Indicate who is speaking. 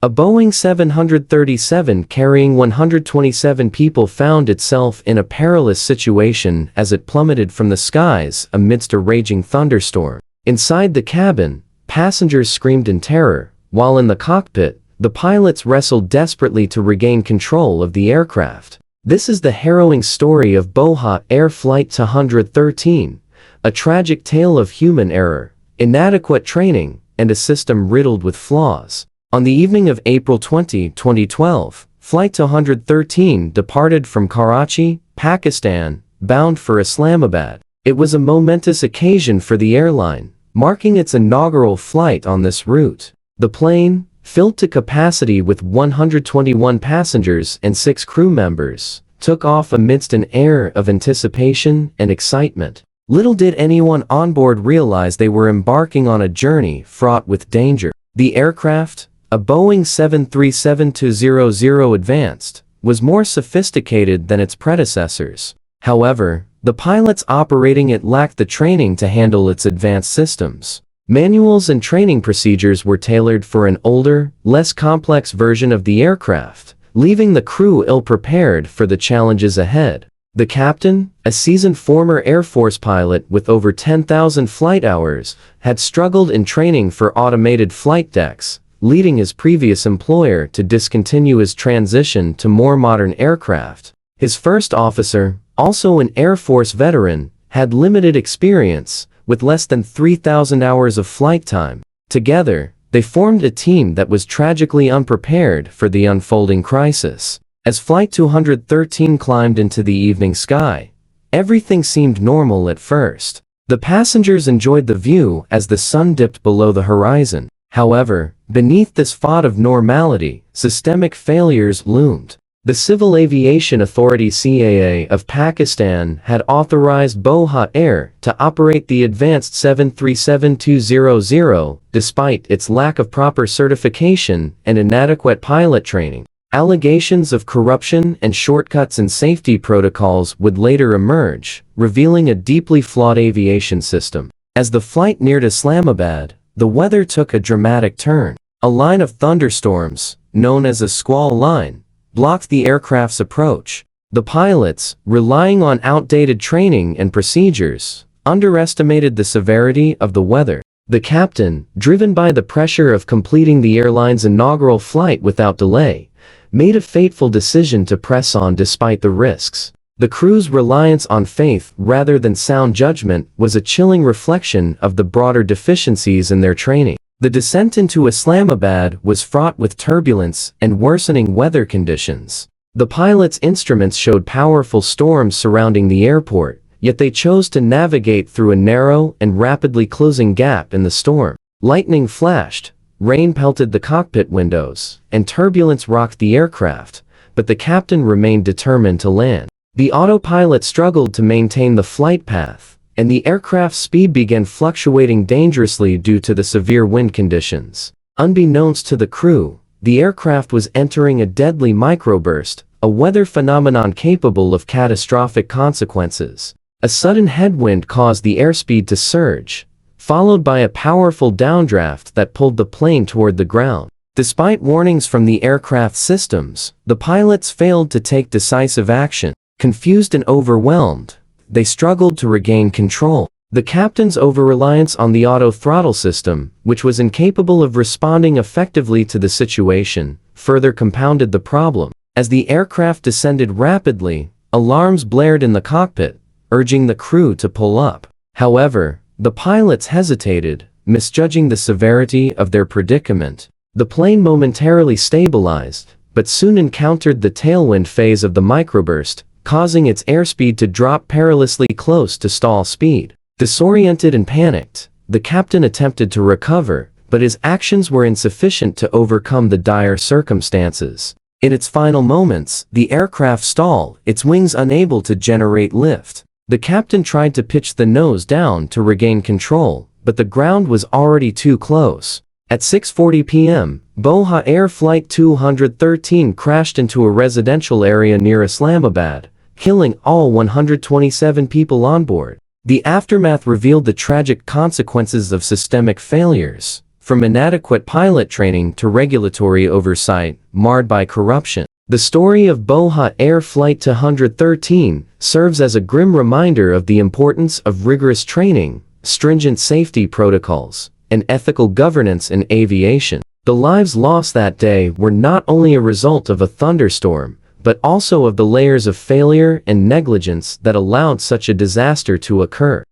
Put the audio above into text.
Speaker 1: A Boeing 737 carrying 127 people found itself in a perilous situation as it plummeted from the skies amidst a raging thunderstorm. Inside the cabin, passengers screamed in terror, while in the cockpit, the pilots wrestled desperately to regain control of the aircraft. This is the harrowing story of Boha Air Flight 213, a tragic tale of human error, inadequate training, and a system riddled with flaws. On the evening of April 20, 2012, Flight 213 departed from Karachi, Pakistan, bound for Islamabad. It was a momentous occasion for the airline, marking its inaugural flight on this route. The plane, filled to capacity with 121 passengers and 6 crew members, took off amidst an air of anticipation and excitement. Little did anyone on board realize they were embarking on a journey fraught with danger. The aircraft, a Boeing 737-200 Advanced, was more sophisticated than its predecessors. However, the pilots operating it lacked the training to handle its advanced systems. Manuals and training procedures were tailored for an older, less complex version of the aircraft, leaving the crew ill-prepared for the challenges ahead. The captain, a seasoned former Air Force pilot with over 10,000 flight hours, had struggled in training for automated flight decks, leading his previous employer to discontinue his transition to more modern aircraft. His first officer, also an Air Force veteran, had limited experience, with less than 3,000 hours of flight time. Together, they formed a team that was tragically unprepared for the unfolding crisis. As Flight 213 climbed into the evening sky, everything seemed normal at first. The passengers enjoyed the view as the sun dipped below the horizon. However, beneath this facade of normality, systemic failures loomed. The Civil Aviation Authority (CAA) of Pakistan had authorized Boha Air to operate the advanced 737-200 despite its lack of proper certification and inadequate pilot training. Allegations of corruption and shortcuts in safety protocols would later emerge, revealing a deeply flawed aviation system. As the flight neared Islamabad, the weather took a dramatic turn. A line of thunderstorms, known as a squall line, blocked the aircraft's approach. The pilots, relying on outdated training and procedures, underestimated the severity of the weather. The captain, driven by the pressure of completing the airline's inaugural flight without delay, made a fateful decision to press on despite the risks. The crew's reliance on faith rather than sound judgment was a chilling reflection of the broader deficiencies in their training. The descent into Islamabad was fraught with turbulence and worsening weather conditions. The pilots' instruments showed powerful storms surrounding the airport, yet they chose to navigate through a narrow and rapidly closing gap in the storm. Lightning flashed, rain pelted the cockpit windows, and turbulence rocked the aircraft, but the captain remained determined to land. The autopilot struggled to maintain the flight path, and the aircraft's speed began fluctuating dangerously due to the severe wind conditions. Unbeknownst to the crew, the aircraft was entering a deadly microburst, a weather phenomenon capable of catastrophic consequences. A sudden headwind caused the airspeed to surge, followed by a powerful downdraft that pulled the plane toward the ground. Despite warnings from the aircraft systems, the pilots failed to take decisive action. Confused and overwhelmed, they struggled to regain control. The captain's over-reliance on the auto-throttle system, which was incapable of responding effectively to the situation, further compounded the problem. As the aircraft descended rapidly, alarms blared in the cockpit, urging the crew to pull up. However, the pilots hesitated, misjudging the severity of their predicament. The plane momentarily stabilized, but soon encountered the tailwind phase of the microburst, causing its airspeed to drop perilously close to stall speed. Disoriented and panicked, the captain attempted to recover, but his actions were insufficient to overcome the dire circumstances. In its final moments, the aircraft stalled, its wings unable to generate lift. The captain tried to pitch the nose down to regain control, but the ground was already too close. At 6:40 p.m., Boha Air Flight 213 crashed into a residential area near Islamabad, killing all 127 people on board. The aftermath revealed the tragic consequences of systemic failures. from inadequate pilot training to regulatory oversight, marred by corruption. The story of Bohat Air Flight 213 serves as a grim reminder of the importance of rigorous training, stringent safety protocols, and ethical governance in aviation. The lives lost that day were not only a result of a thunderstorm, but also of the layers of failure and negligence that allowed such a disaster to occur.